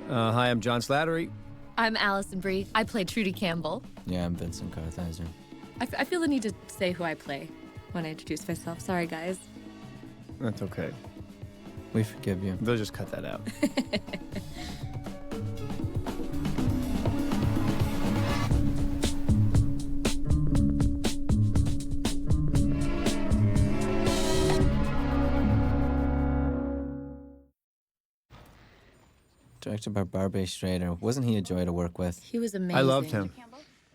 Hi, I'm John Slattery. I'm Allison Brie. I play Trudy Campbell. Yeah, I'm Vincent Kartheiser. I feel the need to say who I play when I introduce myself. Sorry, guys. That's okay. We forgive you. They'll just cut that out. Directed by Barbet Schrader. Wasn't he a joy to work with? He was amazing. I loved him.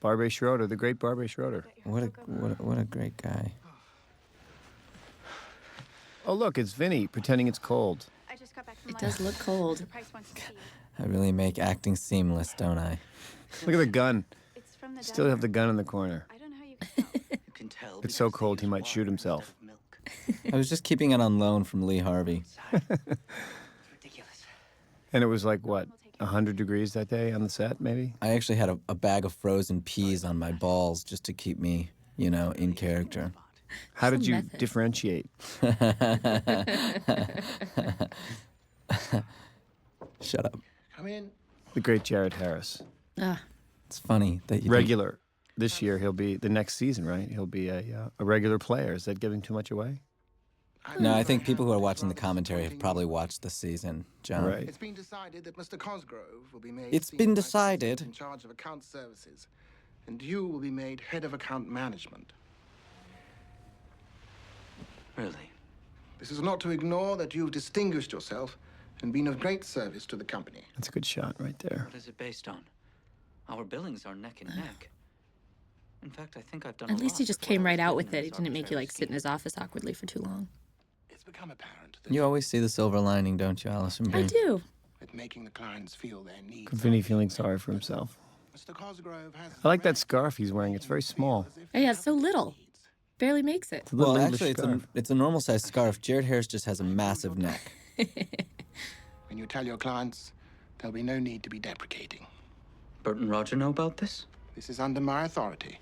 Barbet Schroeder, the great Barbet Schroeder. What a great guy. Oh, look, it's Vinny pretending it's cold. I just got back from It does look cold. The price wants to see you. I really make acting seamless, don't I? Look at the gun. It's from the Still have the gun in the corner. I don't know how you can tell. You can tell It's so because cold they he use might water shoot himself. instead of milk. I was just keeping it on loan from Lee Harvey. It's ridiculous. And it was like, what, 100 degrees that day on the set, maybe? I actually had a bag of frozen peas on my balls just to keep me, in character. How did Some you method. differentiate? Shut up. Come in. The great Jared Harris. It's funny that you Regular. This year, he'll be, the next season, right? He'll be a regular player. Is that giving too much away? No, I think people who are watching the commentary have probably watched the season, John. Right. It's been decided that Mr. Cosgrove will be made. It's Senior been Vice President decided. in charge of account services, and you will be made head of account management. Really? This is not to ignore that you've distinguished yourself and been of great service to the company. That's a good shot right there. What is it based on? Our billings are neck and neck. In fact, I think I've done At a least lot he just before came I was right out given with it. this He didn't make you arbitrary sit in his office awkwardly for too long. It's become apparent that, You always see the silver lining, don't you, Allison I Brie? do. that making the clients feel their needs. Vinny feeling sorry for himself. Mr. Cosgrove has. I like that scarf he's wearing. It's very small. Yeah, it's so little. Barely makes it. It's a little Well, English actually, scarf. it's a normal sized scarf. Jared Harris just has a massive neck. When you tell your clients, there'll be no need to be deprecating. Bert and Roger know about this? This is under my authority.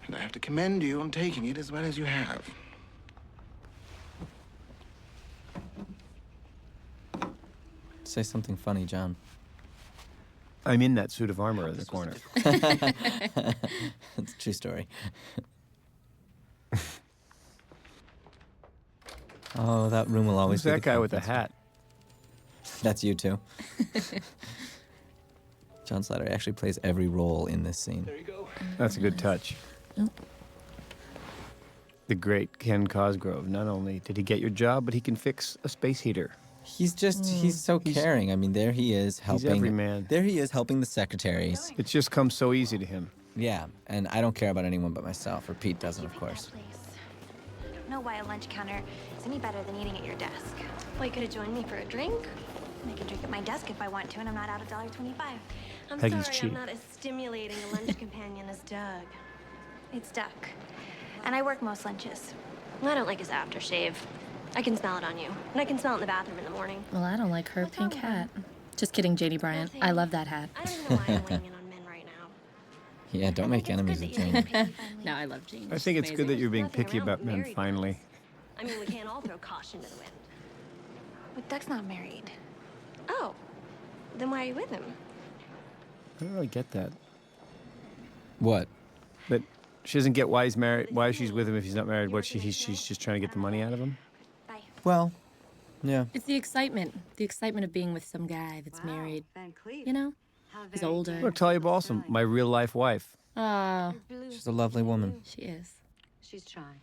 And I have to commend you on taking it as well as you have. Say something funny, John. I'm in that suit of armor in the corner. It's a true story. Oh, that room will always Who's be that guy with the conference hat? room. That's you too. John Slattery actually plays every role in this scene. There you go. That's a good touch. Oh. The great Ken Cosgrove. Not only did he get your job, but he can fix a space heater. He's so caring. I mean, there he is helping. every man. There he is helping the secretaries. It's just come so easy to him. Yeah, and I don't care about anyone but myself, or Pete doesn't, of course. I don't know why a lunch counter is any better than eating at your desk. Well, you could have joined me for a drink. I can drink at my desk if I want to, and I'm not out $1.25. I'm Peggy's sorry, cheap. I'm not as stimulating a lunch companion as Doug. It's Duck, and I work most lunches. I don't like his aftershave. I can smell it on you, and I can smell it in the bathroom in the morning. Well, I don't like her What's wrong pink with her? hat. Just kidding, Janie Bryant. I love that hat. I don't even know why I'm weighing in on men right now. Yeah, don't make enemies of Jane. No, I love Jane. I think it's good that you're being Nothing picky around about with men married finally. guys. I mean, we can't all throw caution to the wind. But Duck's not married. Oh, then why are you with him? I don't really get that. What? But she doesn't get why he's married, why she's with him if he's not married. What she's just trying to get the money out of him. Bye. Well, yeah. It's the excitement of being with some guy that's married. Van Cleef. You know, he's older. Look, Talia Balsam, my real life wife. Oh, She's a lovely woman. she is. She's trying.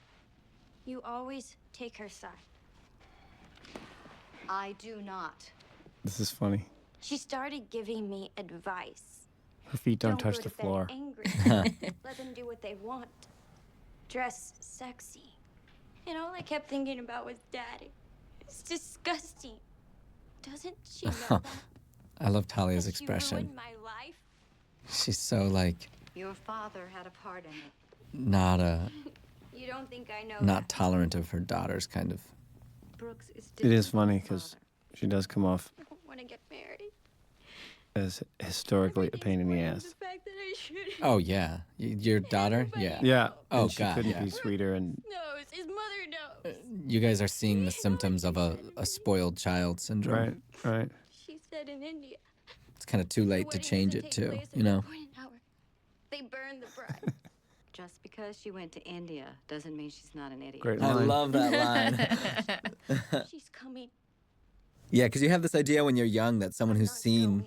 You always take her side. I do not. This is funny. She started giving me advice. Her feet don't touch go the to bed floor. Angry. Let them do what they want. Dress sexy. And all I kept thinking about was Daddy. It's disgusting. Doesn't she know that? I love Talia's That she expression. ruined my life? She's so, like, Your father had a part in it. not You don't think I know not that? tolerant of her daughters, kind of. Brooks is It is different funny from because father. she does come off I don't want to get married. as historically a pain in the Everything's ass. blamed the fact that I shouldn't. Oh, yeah. Your daughter? Yeah. Yeah. Oh, and she God, couldn't yeah. be sweeter. And knows. His mother knows. You guys are seeing the symptoms of a spoiled child syndrome. right. She's said in India. It's kind of too The late to wedding change doesn't it take too, place you in an know? appointed hour. They burn the bride. Just because she went to India doesn't mean she's not an idiot. Great I line. love that line. She's coming. Yeah, because you have this idea when you're young that someone I'm who's not seen, going.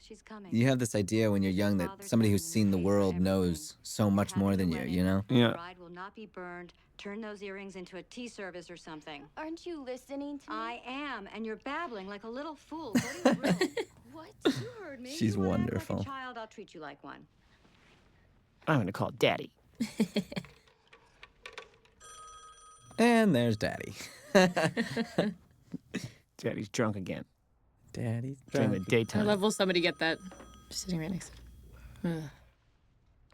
She's coming. you have this idea when you're young that Father somebody died who's and seen the paid for world everything. knows so You're much more having than the you, wedding. you know? Yeah. The bride will not be burned. Turn those earrings into a tea service or something. Aren't you listening to me? I am, and you're babbling like a little fool. Go to your room. What? You heard me. She's You wanna act wonderful. Like a child, I'll treat you like one. I'm gonna call Daddy. And there's Daddy. Daddy's drunk again Daddy's during the drunk. I daytime. love will somebody get that. Just sitting right next to me.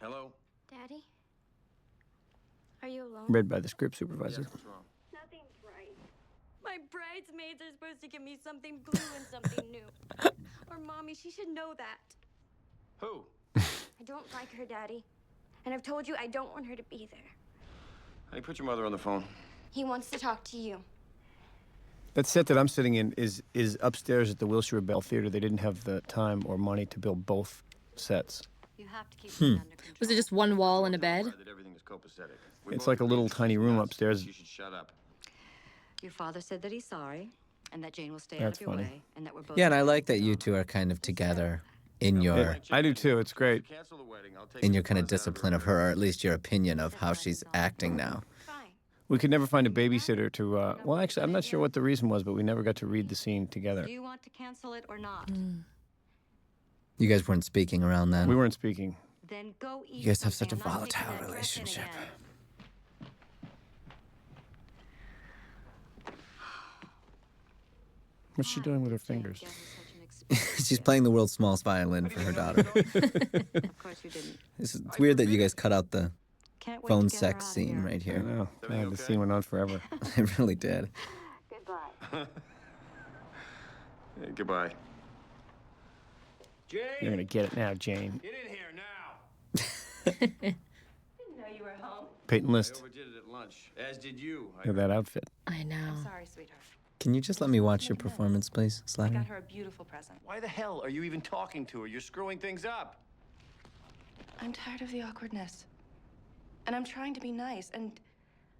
Hello? Daddy? Are you alone? Read by the script supervisor. What's wrong? Nothing's right. My bridesmaids are supposed to give me something blue and something new. Or mommy, she should know that. Who? I don't like her, Daddy. And I've told you I don't want her to be there. Honey, put your mother on the phone. He wants to talk to you. That set that I'm sitting in is upstairs at the Wilshire Bell Theater. They didn't have the time or money to build both sets. You have to keep it under control. Was it just one wall and a bed? That everything is copacetic. We It's both like a agree little that tiny she's room nuts. upstairs. You should shut up. Your father said that he's sorry, and that Jane will stay That's out of your funny. way, and that we're both. Yeah, and I like that you two are kind of together in your I do too. It's great. Cancel the wedding. I'll take in the your kind of buzz out discipline of her, or at least your opinion of how she's acting now. Fine. We could never find a babysitter to. Well, actually, I'm not sure what the reason was, but we never got to read the scene together. Do you want to cancel it or not? You guys weren't speaking around then. We weren't speaking. Then go eat. You guys have such a something and not take volatile that dress in relationship. again. What's she doing with her Jane fingers? gave me such an experience. She's playing the world's smallest violin for her daughter. Of course you didn't. It's weird that you guys cut out the Can't wait phone to get her sex out of scene here. right I here. know. Everything The okay? scene went on forever. It really did. Goodbye. Hey, goodbye. Jane! You're gonna get it now, Jane. Get in here now! Didn't know you were home. Peyton I List. overdid it at lunch, as did you. Look at that outfit. I know. Sorry, sweetheart. Can you just let me watch your performance, please, I Slattery? got her a beautiful present. Why the hell are you even talking to her? You're screwing things up. I'm tired of the awkwardness. And I'm trying to be nice, and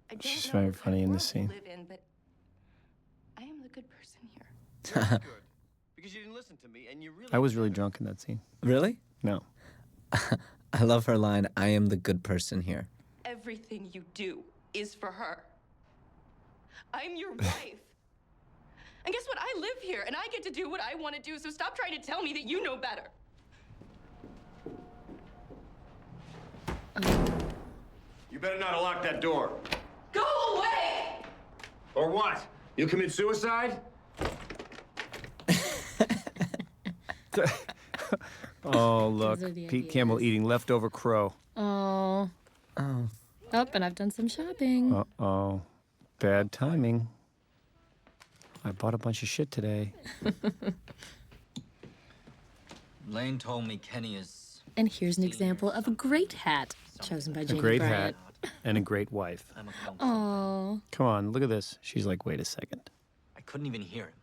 I don't She's know very what kind funny of in this world you scene. live in, but I am the good person here. You're not good. Because you didn't listen to me, and you really. I was really drunk in that scene. Really? No. I love her line, I am the good person here. Everything you do is for her. I'm your wife. And guess what? I live here, and I get to do what I want to do, so stop trying to tell me that you know better. You better not lock that door. Go away! Or what? You commit suicide? Oh, look. are the Pete Campbell ideas. eating leftover crow. Oh. Oh. Oh, and I've done some shopping. Uh-oh. Bad timing. I bought a bunch of shit today. Lane told me Kenny is. And here's an example of a great hat chosen by A Jamie great Bryant. hat and a great wife. I'm a counselor. Oh. Come on, look at this. She's like, wait a second. I couldn't even hear him.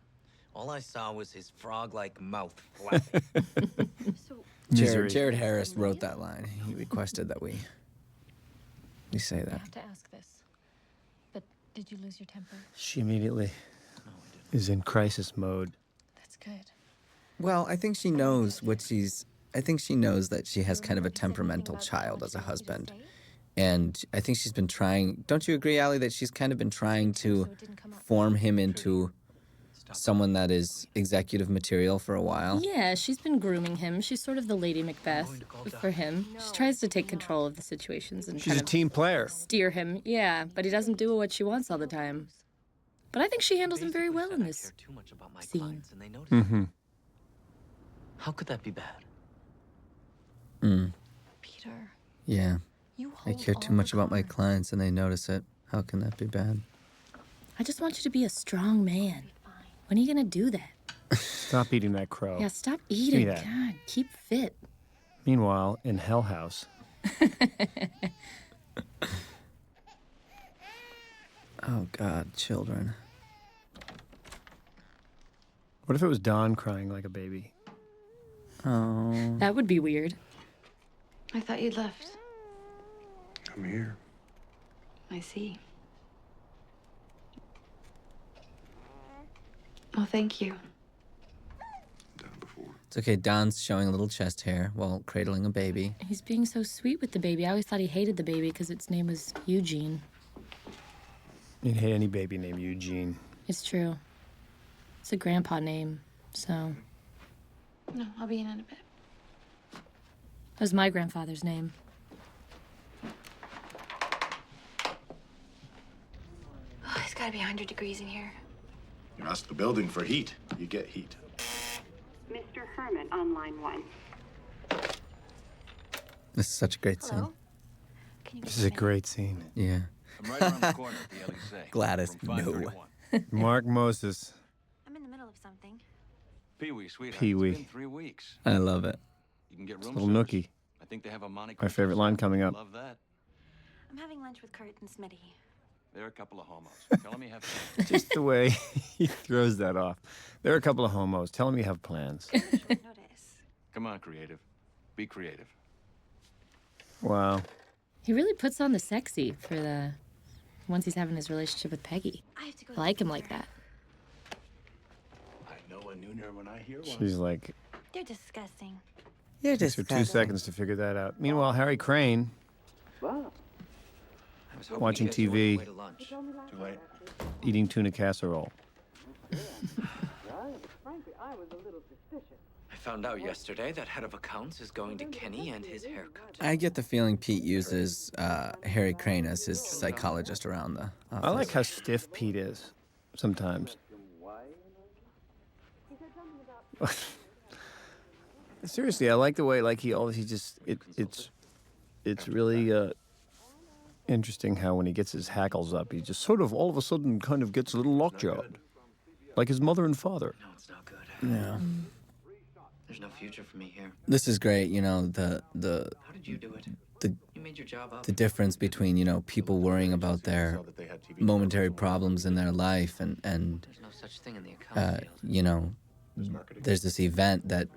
All I saw was his frog-like mouth flapping. So, Misery. Jared Harris wrote that line. He requested that we say I that. have to ask this. But did you lose your temper? She immediately is in crisis mode. That's good. Well, I think she knows what she's. I think she knows that she has kind of a temperamental child as a husband. And I think she's been trying. Don't you agree, Allie, that she's kind of been trying to So it didn't come up. form him into someone that is executive material for a while? Yeah, she's been grooming him. She's sort of the Lady Macbeth for him. She tries to take control of the situations and She's kind a of team player. steer him. Yeah, but he doesn't do what she wants all the time. But I think she handles him very well in I this. care too much about my scene. clients, and they notice. Mm-hmm. How could that be bad? Peter, Yeah. you I hold care too all much the about my cards. clients and they notice it. How can that be bad? I just want you to be a strong man. When are you gonna do that? Stop eating that crow. Yeah, stop eating. that. God, keep fit. Meanwhile, in Hell House, Oh, God, children. What if it was Don crying like a baby? Oh. That would be weird. I thought you'd left. I'm here. I see. Well, thank you. Done it before. It's okay. Don's showing a little chest hair while cradling a baby. He's being so sweet with the baby. I always thought he hated the baby because its name was Eugene. You'd hate any baby named Eugene. It's true. It's a grandpa name, so. No, I'll be in a bit. That was my grandfather's name. Oh, it's gotta be 100 degrees in here. You ask the building for heat, you get heat. Mr. Herman on line 1. This is such a great scene. Hello? Can you This is a great scene. Yeah. I'm right around the corner at the LEC. Gladys, from no. 531. Mark Moses. I'm in the middle of something. Pee-wee, sweetheart. Pee-wee. It's been 3 weeks. I love it. You can get room Little service. nookie. I think they have a Monte My Cristo favorite line service. coming up. Love that. I'm having lunch with Kurt and Smitty. They're a couple of homos. Tell them you have fun. Just the way he throws that off. There are a couple of homos. Tell them you have plans. Notice. Come on, creative. Be creative. Wow. He really puts on the sexy for the. Once he's having his relationship with Peggy. I have to go. I like him like that. I know a nooner when I hear one. She's like, They're disgusting. You're takes her 2 seconds to figure that out. Meanwhile, Harry Crane, I was hoping Watching you guys were on TV. your way to lunch. Too late. eating tuna casserole. I found out yesterday that head of accounts is going to Kenny and his haircut. I get the feeling Pete uses Harry Crane as his psychologist around the office. I like how stiff Pete is sometimes. Seriously, I like the way he just it's really interesting how when he gets his hackles up, he just sort of all of a sudden kind of gets a little lockjawed, like his mother and father. No, it's not good. Yeah. There's no future for me here. This is great, the How did you do it? The- You made your job up. the difference between, people worrying about their momentary problems in their life and There's no such thing in the account field. there's this event that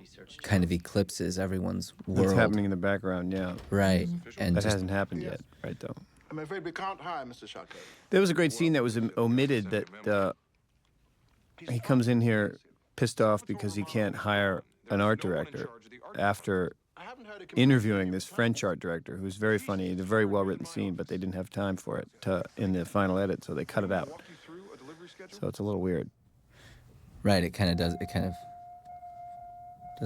kind of eclipses everyone's world. That's happening in the background, yeah. Right. And That just, hasn't happened yet, right, though. I'm afraid we can't hire Mr. Shaka. There was a great scene that was omitted that he comes in here pissed off because he can't hire an art director after interviewing this French art director who's very funny. It's a very well-written scene, but they didn't have time for it in the final edit, so they cut it out. So it's a little weird. right, it kind of doesn't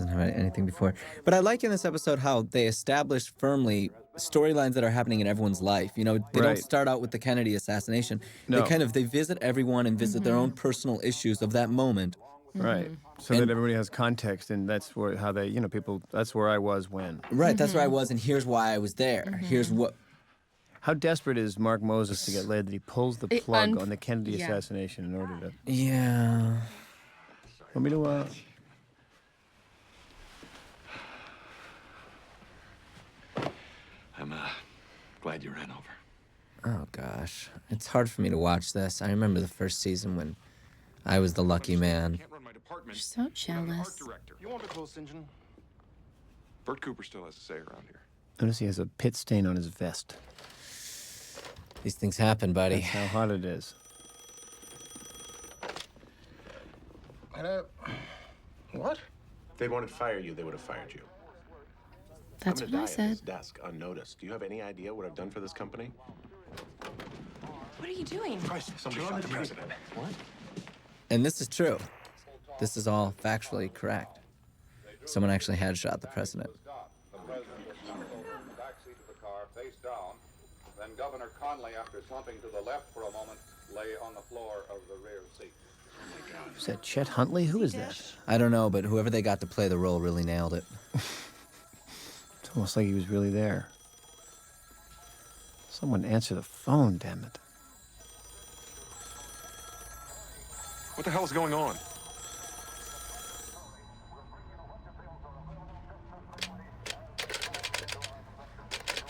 have anything before. But I like in this episode how they establish firmly storylines that are happening in everyone's life. They don't Right. start out with the Kennedy assassination. No. They visit everyone and visit their own personal issues of that moment. Right. So that everybody has context, and that's where how they, people. That's where I was when. Right, that's where I was, and here's why I was there. Here's what. How desperate is Mark Moses to get laid that he pulls the plug on the Kennedy yeah. assassination in order to? Yeah. Want me to? I'm glad you ran over. Oh gosh, it's hard for me to watch this. I remember the first season when I was the lucky man. Can't run my department. You're so jealous. You want a close engine? Bert Cooper still has a say around here. Notice he has a pit stain on his vest. These things happen, buddy. That's how hot it is. Hello. What? If they wanted to fire you, they would have fired you. That's I'm what I gonna die at this said. desk unnoticed. Do you have any idea what I've done for this company? What are you doing? Christ, somebody shot the president. What? And this is true. This is all factually correct. Someone actually had shot the president. The president was stumbled in the back seat of the car, face down. Then Governor Conley, after slumping to the left for a moment, lay on the floor of the rear seat. Is that Chet Huntley? Who is that? I don't know, but whoever they got to play the role really nailed it. It's almost like he was really there. Someone answer the phone, damn it. What the hell is going on?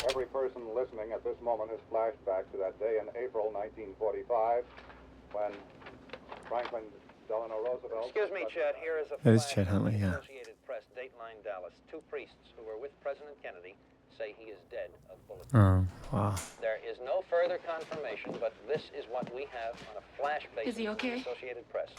Every person listening at this moment has flashed back to that day in April 1945 when Franklin Delano Roosevelt. Excuse me, Chet. Here is a That is flash Chet Huntley, from the yeah. Associated Press, Dateline Dallas. Two priests who were with President Kennedy say he is dead of bullet wounds. Oh, wow. There is no further confirmation, but this is what we have on a flash basis Is he okay? from the Associated Press.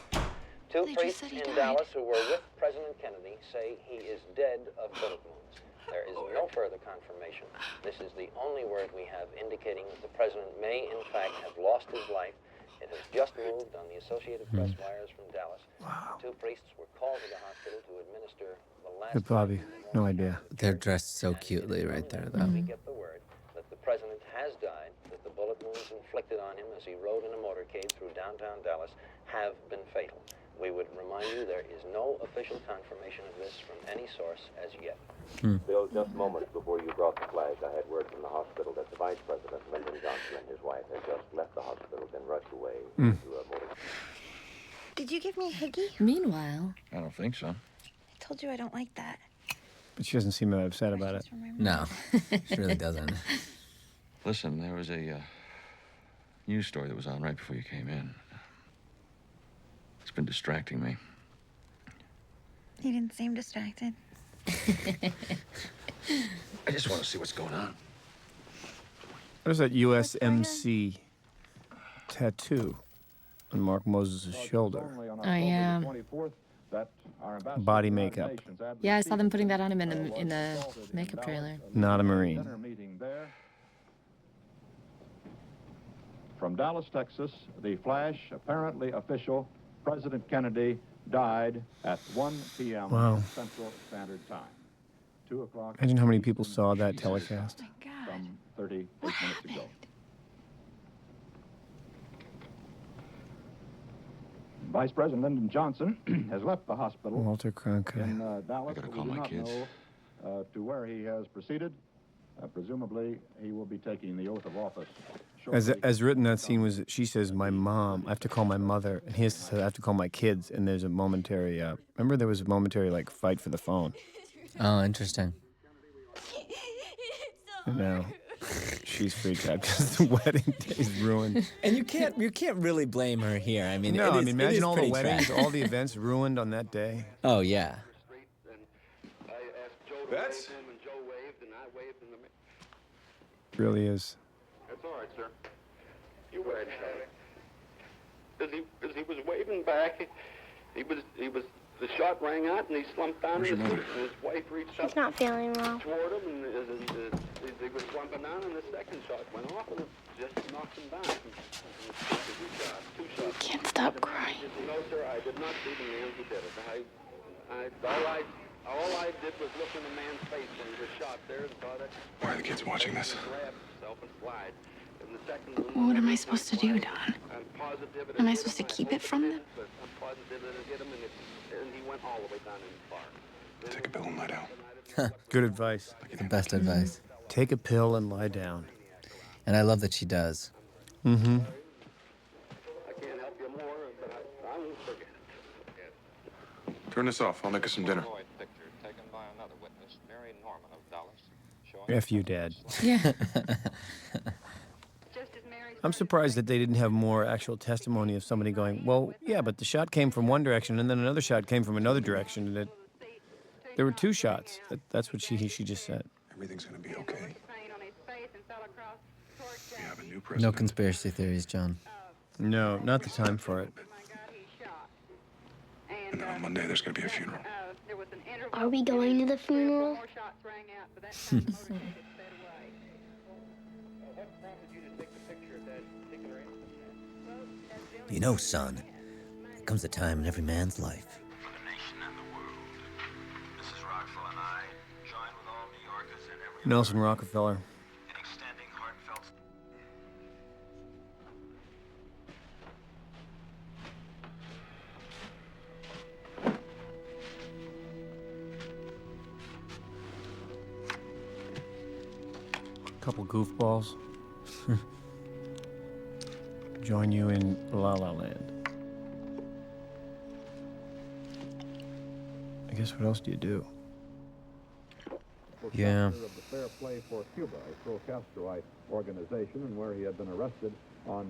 Two They just priests said he in died. Dallas who were with President Kennedy say he is dead of bullet wounds. There is no further confirmation. This is the only word we have indicating that the president may, in fact, have lost his life. It has just moved on the Associated Press wires from Dallas. Wow. Two priests were called to the hospital to administer the last. Good Bobby. No idea. They're dressed so cutely right there, though. We get the word that the president has died, that the bullet wounds inflicted on him as he rode in a motorcade through downtown Dallas have been fatal. We would remind you there is no official confirmation of this from any source as yet. Bill, just moments before you brought the flash, I had word from the hospital that the Vice President, Lyndon Johnson, and his wife had just left the hospital, then rushed away to a motor. Did you give me a higgy? Meanwhile, I don't think so. I told you I don't like that. But she doesn't seem that upset about it. No, she really doesn't. Listen, there was a news story that was on right before you came in. It's been distracting me. You didn't seem distracted. I just want to see what's going on. What is that USMC tattoo on Mark Moses' shoulder? oh yeah, Body makeup. yeah. I saw them putting that on him in the makeup trailer. Not a Marine. From Dallas, Texas, the flash, apparently official, President Kennedy died at 1 p.m. Wow. Central Standard Time. 2 o'clock. Imagine how many people saw that telecast. From 38 minutes ago. Vice President Lyndon Johnson has left the hospital Walter Cronkite. in Dallas. I gotta We call do my not kids. know to where he has proceeded. Presumably, he will be taking the oath of office. As written, that scene was, she says, my mom, I have to call my mother, and he has to say, I have to call my kids, and there's a momentary, remember there was a momentary, like, fight for the phone? Oh, interesting. And now she's freaked out because the wedding day is ruined. And you can't really blame her here. I mean, No, I mean, it imagine is all the pretty weddings, tragic. all the events ruined on that day. Oh, yeah. Bets? Really is. That's all right, sir. You wait. As he was waving back, the shot rang out, and he slumped down Where's in your his mother? seat, and his wife reached She's up not feeling well. toward him, and as he was slumping down, and the second shot went off, and it just knocked him down. Two shots. Can't stop crying. No, sir, I did not see the man who did it. All I did was look in the man's face when he was shot there and saw that. Why are the kids watching this? Well, what am I supposed to do, Don? Am I supposed to keep it from them? Take a pill and lie down. Good advice. The best advice. Take a pill and lie down. And I love that she does. Mm-hmm. I can't help you more, but I won't forget it. Turn this off. I'll make us some dinner. F you, Dad. Yeah. I'm surprised that they didn't have more actual testimony of somebody going, well, yeah, but the shot came from one direction and then another shot came from another direction. And there were two shots. That's what she just said. Everything's gonna be okay. We have a new No president. conspiracy theories, John. No, not the time for it. And then on Monday, there's gonna be a funeral. Are we going to the funeral? You know, son, there comes a time in every man's life. Nelson Rockefeller. Couple goofballs. Join you in La La Land. I guess what else do you do? Yeah. of the Fair Play for Cuba, a pro-Castroite organization, and where he had been arrested on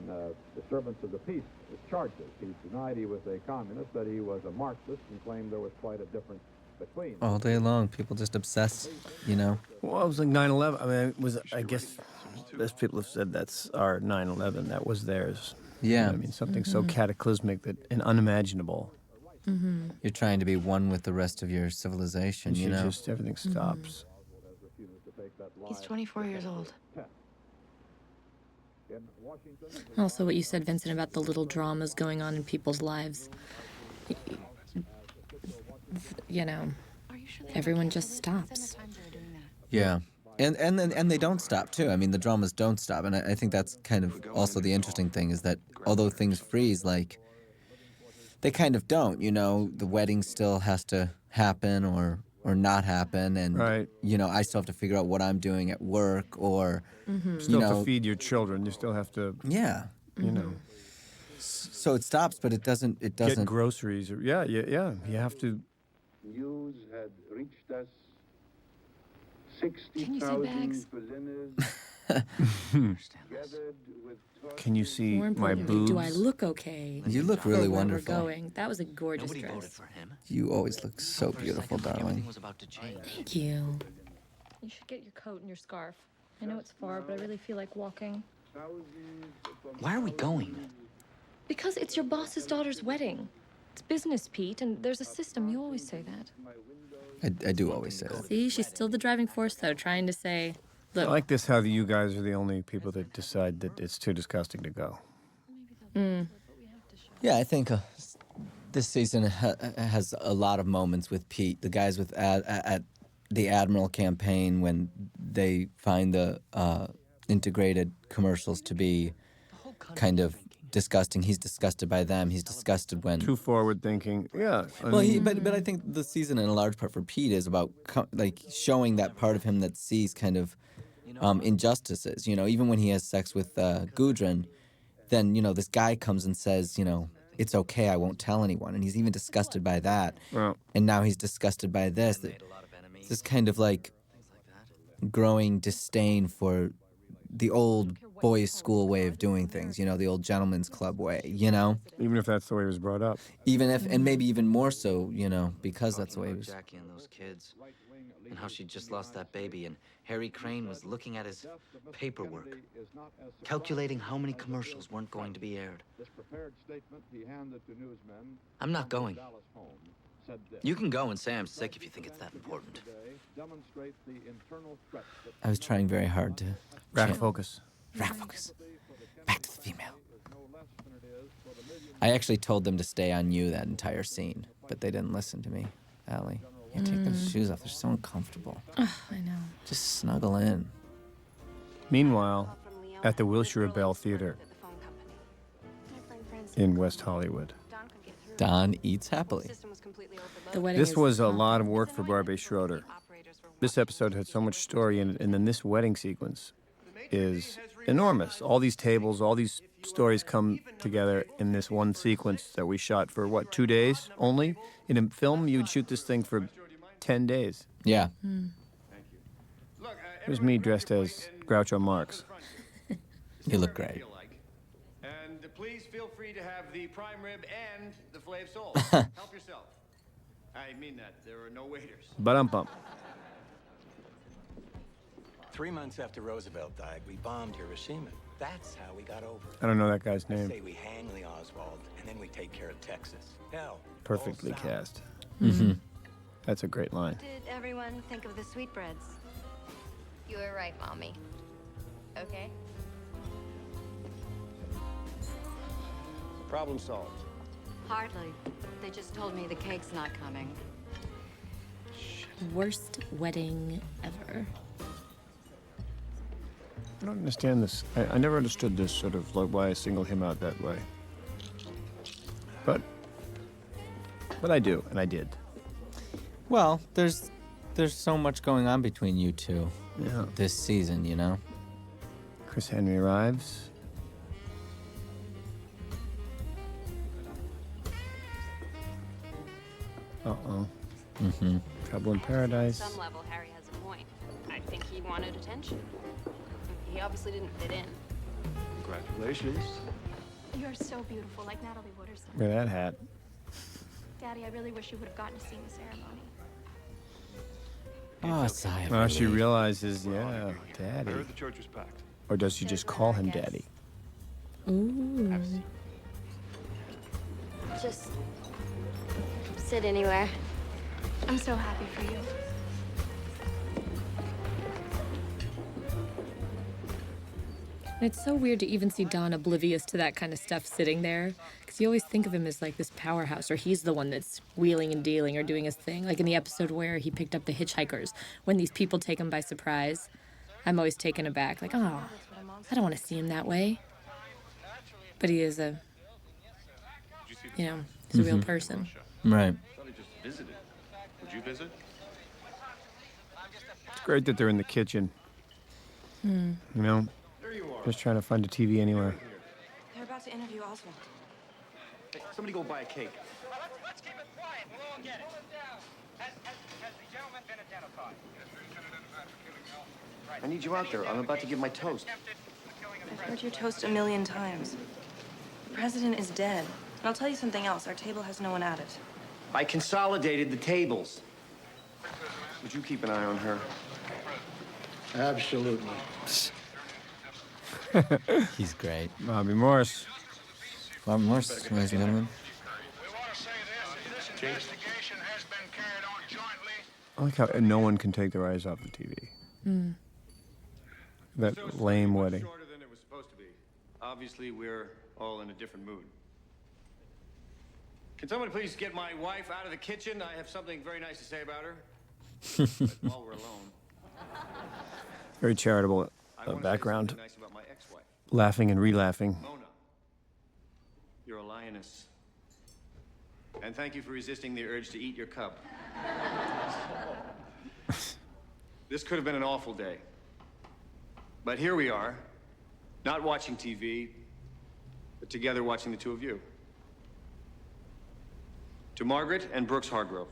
disturbance of the peace charges. He denied he was a communist, that he was a Marxist, and claimed there was quite a difference between. All day long, people just obsessed, you know. Well, it was like 9/11. I mean, I guess, as people have said, that's our 9/11. That was theirs. Yeah. I mean, something so cataclysmic and unimaginable. You're trying to be one with the rest of your civilization, And you know. just everything stops. He's 24 years old. Also, what you said, Vincent, about the little dramas going on in people's lives. You know, everyone just stops. Yeah. And they don't stop too. I mean, the dramas don't stop, and I think that's kind of also the interesting thing is that although things freeze, like they kind of don't. You know, the wedding still has to happen or not happen, and Right. you know, I still have to figure out what I'm doing at work, or You still you have know, to feed your children. You still have to, yeah. you know, So it stops, but it doesn't. It doesn't. get groceries. Yeah. You have to. News had reached us. Can you see bags? Can you see More my importantly, boobs? do I look okay? You look for really where wonderful. We're going. That was a gorgeous Nobody voted dress. for him. You always look so beautiful, darling. Everything was about to change. Thank you. You should get your coat and your scarf. I know it's far, but I really feel like walking. Why are we going? Because it's your boss's daughter's wedding. It's business, Pete, and there's a system. You always say that. I do always say that. See, she's still the driving force, though, trying to say, I look, like this, how you guys are the only people that decide that it's too disgusting to go. Yeah, I think this season has a lot of moments with Pete. The guys with at the Admiral campaign when they find the integrated commercials to be kind of disgusting. He's disgusted by them. He's disgusted when Too forward thinking. Yeah. Well, but I think the season in a large part for Pete is about like showing that part of him that sees kind of injustices. You know, even when he has sex with Gudrun, then you know this guy comes and says, you know, it's okay, I won't tell anyone, and he's even disgusted by that. Well, And now he's disgusted by this. This kind of like growing disdain for the old boys' school way of doing things, you know, the old gentleman's club way, you know? even if that's the way he was brought up. Even if, and maybe even more so, you know, because that's the way he was. Jackie and those kids, and how she just lost that baby, and Harry Crane was looking at his paperwork, calculating how many commercials weren't going to be aired. I'm not going. You can go and say I'm sick if you think it's that important. I was trying very hard to. Rack focus. Rack focus. Back to the female. I actually told them to stay on you that entire scene, but they didn't listen to me, Allie. You take those shoes off. They're so uncomfortable. oh, I know. Just snuggle in. Meanwhile, at the Wilshire Bell Theater in West Hollywood. Don eats happily. The wedding This is was a lot of work for Barbie Schroeder. This episode had so much story in it, and then this wedding sequence is enormous. All these tables, all these stories come together in this one sequence that we shot for, 2 days only? In a film, you'd shoot this thing for 10 days. Yeah. Here's me dressed as Groucho Marx. You look great. And please feel free to have the prime rib and the filet of sole. Help yourself. I mean that. There are no waiters. Ba-dum-bum. 3 months after Roosevelt died, we bombed Hiroshima. That's how we got over it. I don't know that guy's name. Say we hang Lee Oswald, and then we take care of Texas. Hell, Perfectly cast. Mm-hmm. That's a great line. Did everyone think of the sweetbreads? You were right, Mommy. Okay? Problem solved. Hardly. They just told me the cake's not coming. worst wedding ever. I don't understand this. I never understood this sort of like why I single him out that way. But I do, and I did. Well, there's so much going on between you two. Yeah. This season, you know. Chris Henry arrives. Uh-oh. Mm-hmm. Trouble in Paradise. On some level, Harry has a point. I think he wanted attention. He obviously didn't fit in. Congratulations. You're so beautiful, like Natalie Wooderson. Look at that hat. Daddy, I really wish you would have gotten to see the ceremony. Oh, sigh of Oh, she relief. realizes, yeah, I daddy. heard the church was packed. Or does she just call him daddy? Ooh. Just sit anywhere. I'm so happy for you. It's so weird to even see Don oblivious to that kind of stuff sitting there. Because you always think of him as like this powerhouse, or he's the one that's wheeling and dealing or doing his thing. Like in the episode where he picked up the hitchhikers, when these people take him by surprise, I'm always taken aback. Like, oh, I don't want to see him that way. But he is a, you know, he's a real person. Right. I thought he just visited. Would you visit? It's great that they're in the kitchen. Hmm. You know? Just trying to find a TV anywhere. They're about to interview Oswald. Hey, somebody go buy a cake. Let's keep it quiet. We'll all get it. Has the gentleman been identified? I need you out there. I'm about to give my toast. I've heard your toast a million times. The president is dead. And I'll tell you something else. Our table has no one at it. I consolidated the tables. Would you keep an eye on her? Absolutely. He's great. Bobby Morse. Bobby Morse, ladies and gentlemen. I like how no one can take their eyes off the TV. Hmm. That lame wedding. Shorter than it was supposed to be. Obviously, we're all in a different mood. Can someone please get my wife out of the kitchen? I have something very nice to say about her. But while we're alone, Very charitable I want to say background. something nice about my ex-wife. Laughing and re-laughing. Mona, you're a lioness. And thank you for resisting the urge to eat your cub. This could have been an awful day. But here we are, not watching TV, but together watching the two of you. To Margaret and Brooks Hargrove.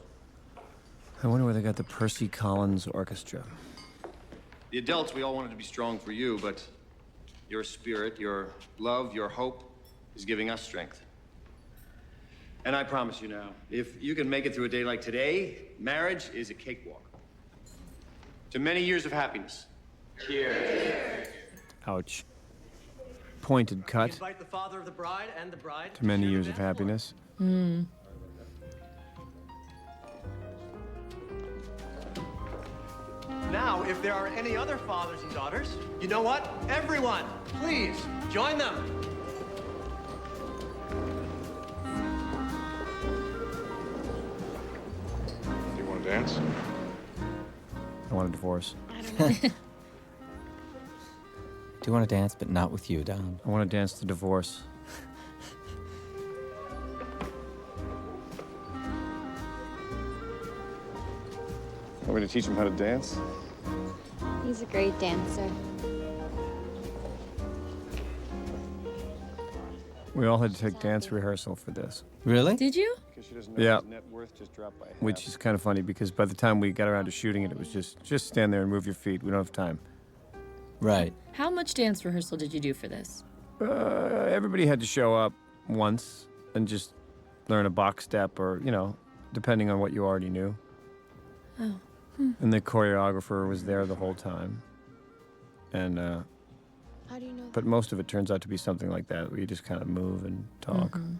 I wonder where they got the Percy Collins Orchestra. The adults, we all wanted to be strong for you, but your spirit, your love, your hope is giving us strength. And I promise you now, if you can make it through a day like today, marriage is a cakewalk. To many years of happiness. Cheers. Ouch. Pointed cut Invite the father of the bride and the bride to many years of happiness. Hmm. Now, if there are any other fathers and daughters, you know what? Everyone, please, join them. Do you want to dance? I want a divorce. Do you want to dance, but not with you, Don? I want to dance to divorce. Want me to teach him how to dance? He's a great dancer. We all had to take dance rehearsal for this. Really? Did you? Because she doesn't know Yeah. his net worth just dropped by half. Which is kind of funny because by the time we got around to shooting it, it was just stand there and move your feet. We don't have time. Right. How much dance rehearsal did you do for this? Everybody had to show up once and just learn a box step or, you know, depending on what you already knew. Oh. And the choreographer was there the whole time. And, How do you know? but most of it turns out to be something like that, where you just kind of move and talk. Mhm.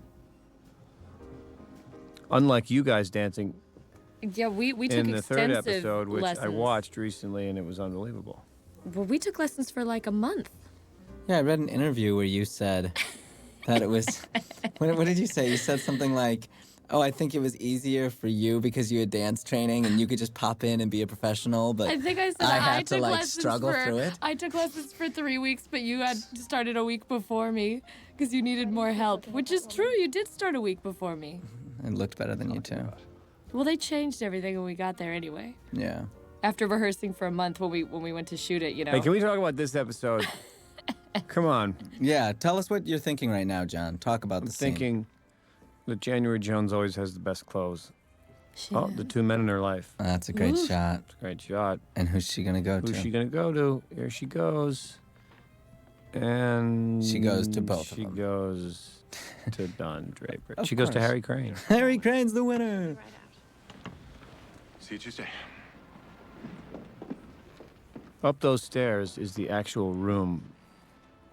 Unlike you guys dancing Yeah, we took in the third extensive episode, which lessons. I watched recently, and it was unbelievable. Well, we took lessons for like a month. Yeah, I read an interview where you said that it was. What did you say? You said something like, "Oh, I think it was easier for you because you had dance training and you could just pop in and be a professional." But I think I said I I had to took like lessons struggle for, through it. I took lessons for 3 weeks, but you had started a week before me because you needed more help, which is true. You did start a week before me. It looked better than you too. Well, they changed everything when we got there anyway. Yeah. After rehearsing for a month when we went to shoot it, you know. Hey, can we talk about this episode? Come on. Yeah, tell us what you're thinking right now, John. Talk about I'm the scene. thinking that January Jones always has the best clothes. Oh, the two men in her life. That's a great shot. It's a great shot. And who's she gonna go to? Who's she gonna go to? Here she goes. And She goes to both of She them. goes to Don Draper. Of She goes to course. Harry Crane. Harry Crane's the winner. See you Tuesday. Up those stairs is the actual room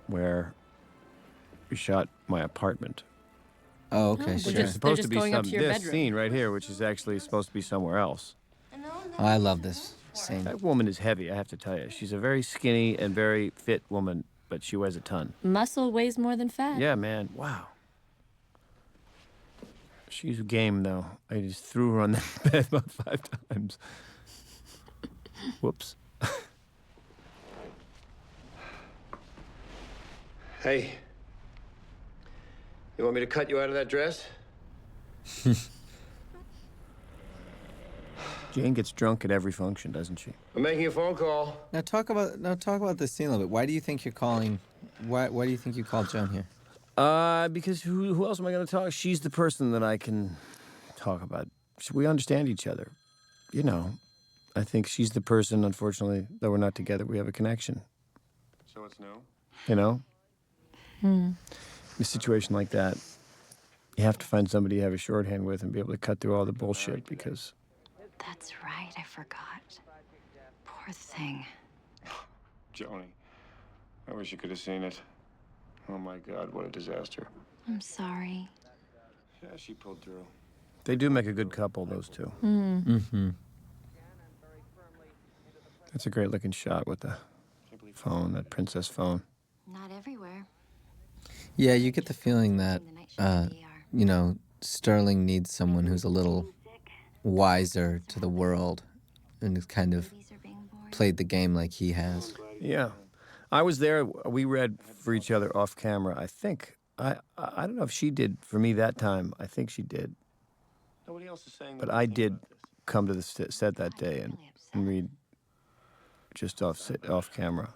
where we shot my apartment. Oh, okay, they're sure. just- Supposed to be going up some to your this bedroom. scene right here, which is actually supposed to be somewhere else. Oh, I love this scene. That woman is heavy, I have to tell you. She's a very skinny and very fit woman, but she weighs a ton. Muscle weighs more than fat. Yeah, man. Wow. She's game, though. I just threw her on the bed about 5 times. Whoops. Hey. You want me to cut you out of that dress? Jane gets drunk at every function, doesn't she? I'm making a phone call. Now talk about this scene a little bit. Why do you think you're calling? Why do you think you called Joan here? Because who else am I going to talk? She's the person that I can talk about. We understand each other. You know, I think she's the person, unfortunately, though we're not together, we have a connection. So it's no? You know? In a situation like that, you have to find somebody you have a shorthand with and be able to cut through all the bullshit because... That's right, I forgot. Poor thing. Joni, I wish you could have seen it. Oh my God, what a disaster. I'm sorry. Yeah, she pulled through. They do make a good couple, those two. Mm-hmm. That's a great looking shot with the phone, that princess phone. Not everywhere. Yeah, you get the feeling that, you know, Sterling needs someone who's a little wiser to the world and has kind of played the game like he has. Yeah. I was there. We read for each other off camera, I think. I don't know if she did for me that time. I think she did. Nobody else is saying But I did come to the set that day and read just off camera,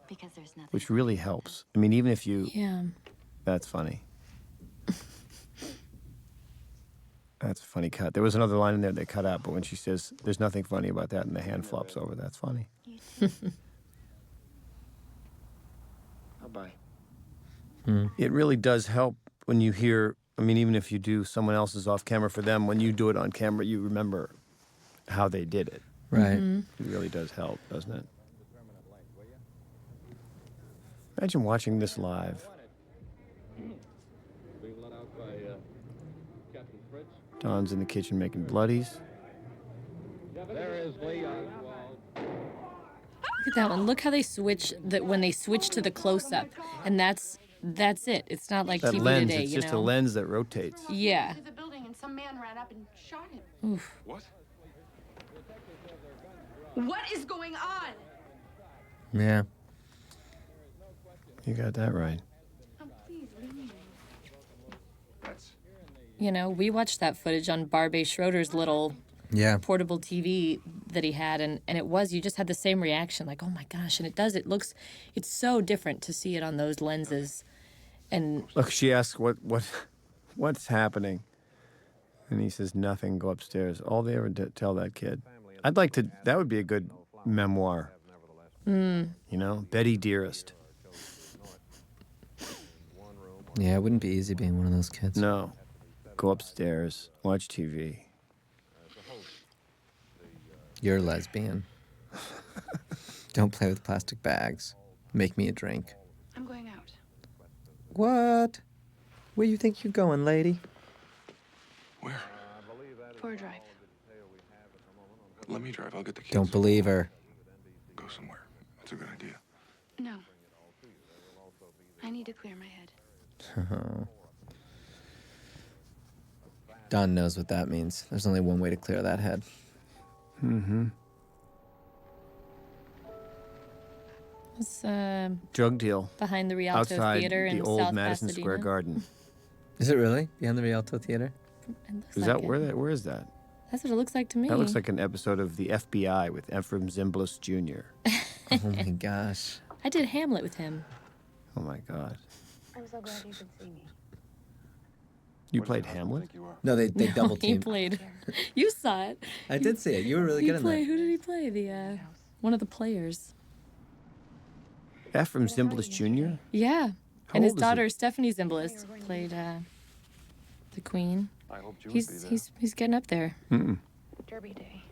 Because there's nothing. which really helps. I mean, even if you... Yeah. That's funny. That's a funny cut. There was another line in there they cut out, but when she says, there's nothing funny about that, and the hand flops over, that's funny. Bye-bye. It really does help when you hear, I mean, even if you do someone else's off camera for them, when you do it on camera, you remember how they did it. Right. It really does help, doesn't it? Imagine watching this live. Don's in the kitchen making bloodies. There is Leon. Look at that one. Look how they switch when they switch to the close up, and that's it. It's not like That TV lens, today, it's you just know. a lens that rotates. Yeah. To the building and some man ran up and shot him. Oof. What? What is going on? Yeah. You got that right. Please leave me. You know, we watched that footage on Barbie Schroeder's little portable TV that he had, and it was, you just had the same reaction, like, oh my gosh, and it's so different to see it on those lenses. And Look, she asks what's happening, and he says nothing. Go upstairs. All they ever tell that kid. I'd like to. That would be a good memoir. You know, Betty Dearest. Yeah, it wouldn't be easy being one of those kids. No, go upstairs, watch TV. You're a lesbian. Don't play with plastic bags. Make me a drink. I'm going out. What? Where you think you're going, lady? For a drive. Let me drive. I'll get the kids. Don't believe her. Go somewhere. That's a good idea. No. I need to clear my head. Don knows what that means. There's only one way to clear that head. Mm-hmm. it's Drug deal. behind the Rialto Outside Theater in the old South Madison Pasadena. Square Garden. Is it really? Behind the Rialto Theater? It looks Is like that it. where is that? That's what it looks like to me. That looks like an episode of the FBI with Ephraim Zimbalist Jr. Oh my gosh. I did Hamlet with him. Oh my God. I'm so glad you could see me. You played Hamlet? No, they No, double he teamed. played. You saw it. I did see it. You were really He good in played. that. Who did he play? The one of the players. Ephraim Zimbalist Jr.? Yeah, How and his old is he? daughter Stephanie Zimbalist played the queen. He's getting up there. Mm-mm. Derby Day.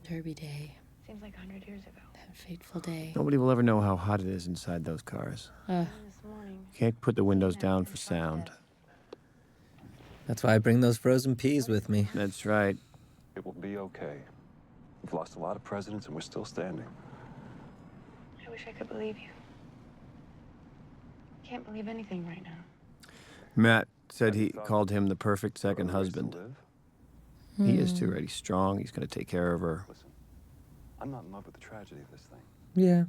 Derby Day. Seems like 100 years ago. That fateful day. Nobody will ever know how hot it is inside those cars. You can't put the windows down for sound. That's why I bring those frozen peas with me. That's right. It will be okay. We've lost a lot of presidents and we're still standing. I wish I could believe you. Can't believe anything right now. Matt said he called him the perfect second husband. He is too, right? He's strong. He's going to take care of her. I'm not in love with the tragedy of this thing. Yeah,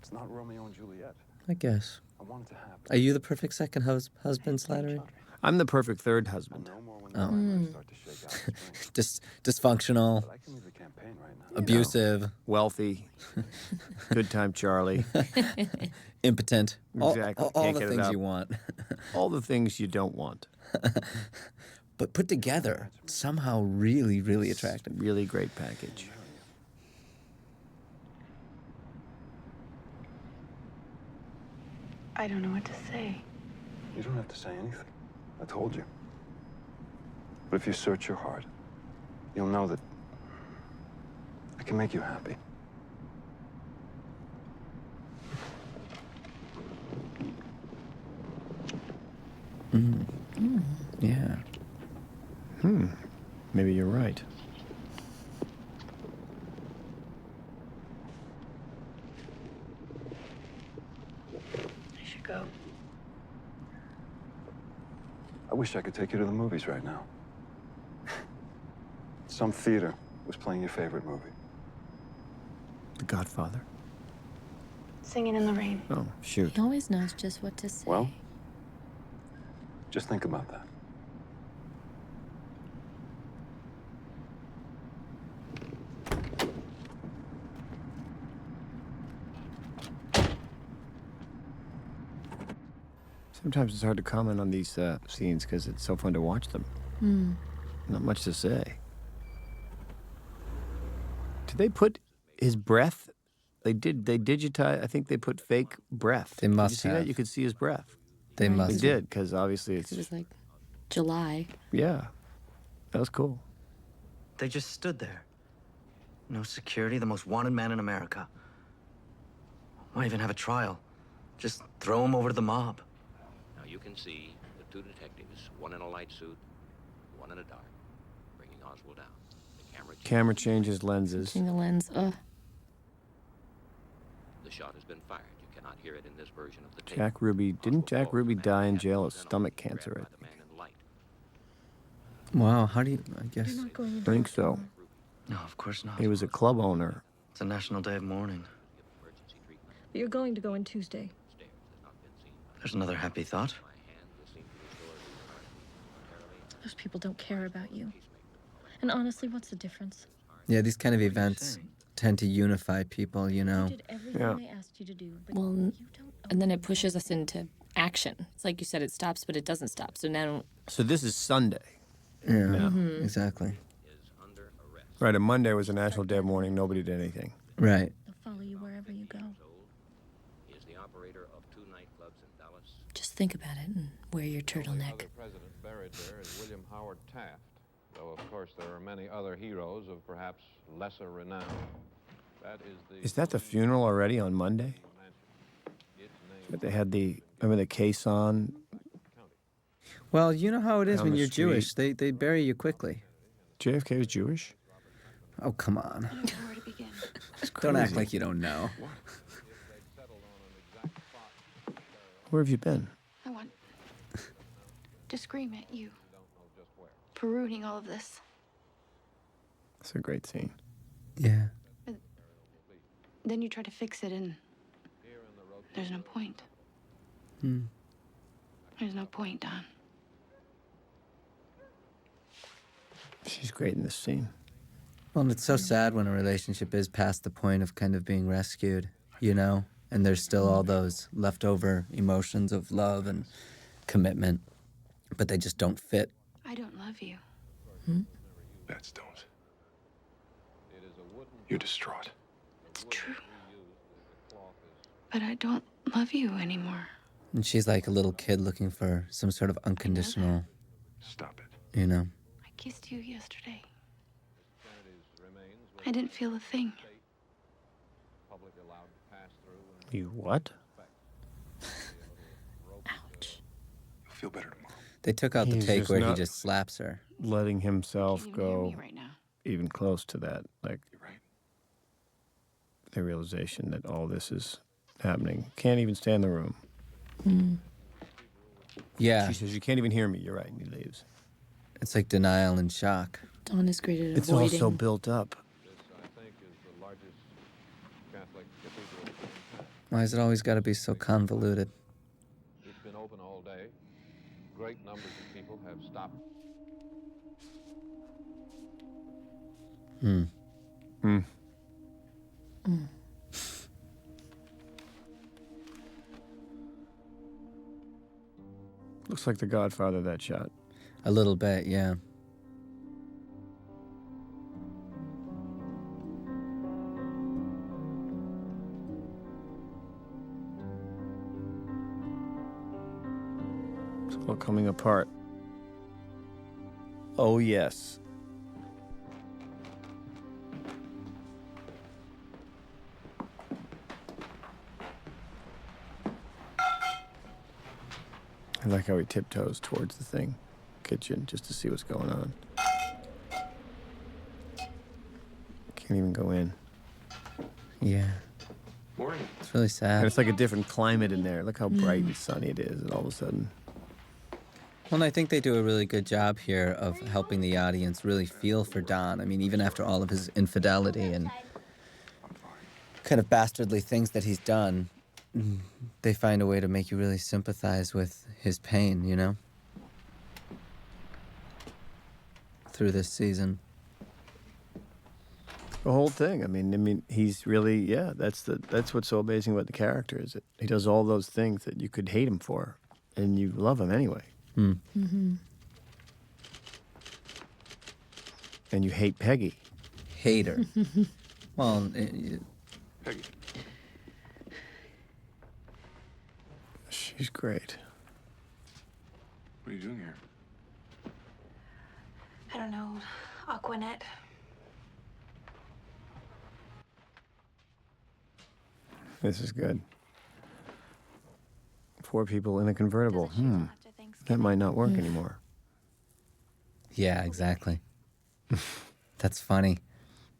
It's not Romeo and Juliet. I guess. I want it to happen. Are you the perfect second husband, Slattery? I'm the perfect third husband. Oh. Dysfunctional, abusive, wealthy, good time Charlie, impotent. Exactly. All Can't the get it things up. you want. All the things you don't want. But put together, somehow really, really attractive. Really great package. I don't know what to say. You don't have to say anything. I told you. But if you search your heart, you'll know that I can make you happy. Yeah. Maybe you're right. I should go. I wish I could take you to the movies right now. Some theater was playing your favorite movie. The Godfather. Singing in the rain. Oh, shoot. He always knows just what to say. Well, just think about that. Sometimes it's hard to comment on these scenes because it's so fun to watch them. Not much to say. Did they put his breath? They did. They digitize. I think they put fake breath. They Did must you see have. that? You could see his breath. They Right. must. They did because obviously it's It was like July. yeah. That was cool. They just stood there. No security, the most wanted man in America. Why even have a trial? Just throw him over to the mob. Now you can see the two detectives, one in a light suit, one in a dark, bringing Oswald out. The Camera changes lenses. Changing the lens. The shot has been fired. You cannot hear it in this version of the tape. Jack Ruby. Didn't Jack Ruby die in jail of stomach cancer? I think. Wow, how do you, I guess. I think so. No, of course not. He was a club owner. It's a national day of mourning. But you're going to go in Tuesday. There's another happy thought. Those people don't care about you. And honestly, what's the difference? Yeah, these kind of events tend to unify people, you know. You did everything they asked you to do, but Well, you don't. and then it pushes us into action. It's like you said, it stops, but it doesn't stop. So now, So this is Sunday. Yeah, exactly. Right, and Monday was a national day of mourning. Nobody did anything. Right. They'll follow you wherever you go. He is the operator of 2 nightclubs in Dallas. just think about it and wear your turtleneck. President buried there is William Howard Taft, though of course there are many other heroes of perhaps lesser renown. Is that the funeral already on Monday? But they had remember the case on? Well, you know how it is Down when the you're street. Jewish. They bury you quickly. JFK was Jewish? Oh, come on. I don't know where to begin. Don't act like you don't know. Where have you been? I want to scream at you for ruining all of this. It's a great scene. Yeah. Then you try to fix it, and there's no point. Hmm. There's no point, Don. She's great in this scene. Well, and it's so sad when a relationship is past the point of kind of being rescued, you know? And there's still all those leftover emotions of love and commitment. but they just don't fit. I don't love you. Bets don't. You're distraught. It's true. But I don't love you anymore. And she's like a little kid looking for some sort of unconditional, Stop it. you know. I kissed you yesterday. I didn't feel a thing. You what? You'll feel better tomorrow. They took out the He's take just where he not just slaps her. letting himself Can't even hear go me right now. even close to that. Like, the realization that all this is happening. Can't even stay in the room. Yeah. She says, you can't even hear me. You're right. And he leaves. It's like denial and shock. Dawn is great at It's all avoiding. so built up. Why has it always got to be so convoluted? It's been open all day. Great numbers of people have stopped. Looks like The Godfather, that shot. A little bit, yeah. It's all coming apart. Oh, yes. I like how he tiptoes towards the kitchen, just to see what's going on. Can't even go in. Yeah. Morning. It's really sad. And it's like a different climate in there. Look how bright and sunny it is, and all of a sudden. Well, and I think they do a really good job here of helping the audience really feel for Don. I mean, even after all of his infidelity and kind of bastardly things that he's done, they find a way to make you really sympathize with his pain, you know? Through this season. The whole thing. I mean, he's really, yeah. That's what's so amazing about the character is that he does all those things that you could hate him for, and you love him anyway. Mm-hmm. And you hate Peggy. Hate her. Well, Peggy. She's great. What are you doing here? I don't know. Aquanet. This is good. 4 people in a convertible. That might not work anymore. yeah, exactly. That's funny.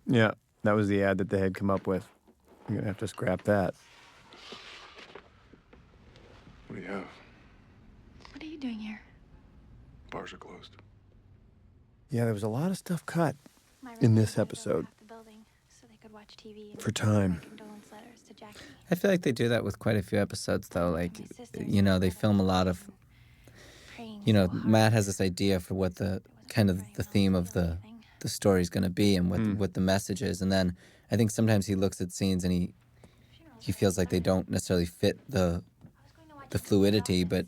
Yeah, that was the ad that they had come up with. I'm gonna have to scrap that. What do you have? What are you doing here? Bars are closed. Yeah, there was a lot of stuff cut in this episode for time. I feel like they do that with quite a few episodes, though. Like, you know, they film a lot of, you know, Matt has this idea for what the kind of the theme of the story is going to be and what the message is. And then I think sometimes he looks at scenes and he feels like they don't necessarily fit the fluidity. But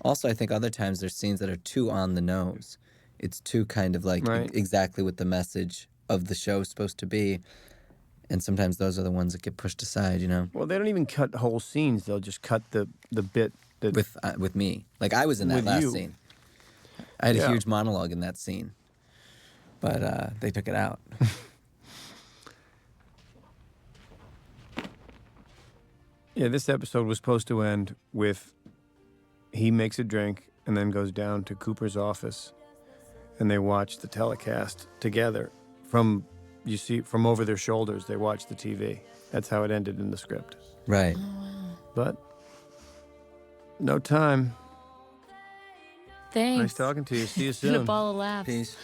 also I think other times there's scenes that are too on the nose. It's too kind of like exactly what the message of the show is supposed to be. And sometimes those are the ones that get pushed aside, you know? Well, they don't even cut whole scenes. They'll just cut the bit that... With me. Like, I was in that With last you. scene. I had a Yeah. huge monologue in that scene. But they took it out. Yeah, this episode was supposed to end with he makes a drink and then goes down to Cooper's office and they watch the telecast together from over their shoulders. They watch the TV. That's how it ended in the script. Right. But no time. Thanks. Nice talking to you. See you Been a soon. ball of laughs. Peace.